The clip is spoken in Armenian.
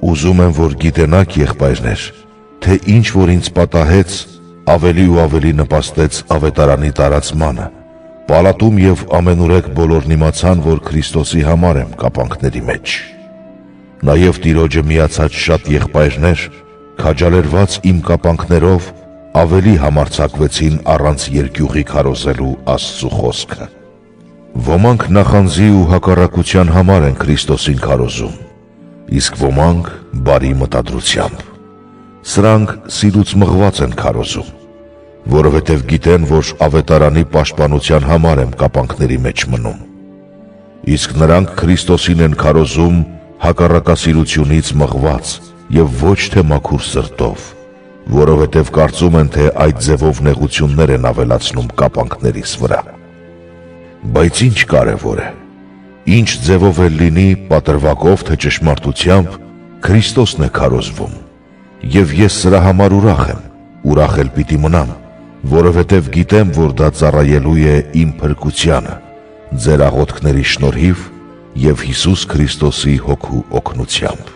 Ուզում եմ, որ գիտենաք, եղբայրներ, թե ինչ որ ինձ պատահեց, ավելի ու ավելի նպաստեց ավետարանի տարածմանը։ Պալատում և ամենուրեք բոլորն իմացան, որ Քրիստոսի համար եմ կապանքների մեջ։ Նաև Տիրոջը միացած շատ եղբայրներ, քաջալերված իմ կապանքներով, ավելի համարձակվեցին առանց երկյուղի քարոզելու Աստծու խոսքը։ Ոմանք նախանձի ու հակառակության համար են Քրիստոսին քարոզում, իսկ ոմանք բարի մտադրությամբ։ Սրանք սիրուց մղված են քարոզում, որովհետև գիտեն, որ ավետարանի պաշտպանության համար եմ կապանքների մեջ մնում։ Իսկ նրանք Քրիստոսին են քարոզում հակառակասիրությունից մղված և ոչ թե մաքուր սրտով, որովհետև կարծում են, թե այդ ձևով նեղություններ են ավելացնում կապանքներիս վրա։ Բայց ինչ կարևոր է, ինչ ձևով էլ լինի, պատրվակով թե ճշմարտությամբ, Քրիստոսն է քարոզվում, և ես սրա համար ուրախ եմ, ուրախ էլ պիտի մնամ, որովհետև գիտեմ, որ դա ծառայելու է իմ փրկությանը, ձեր աղոթքների շնորհիվ և Հիսուս Քրիստոսի հոգու օգնությամբ։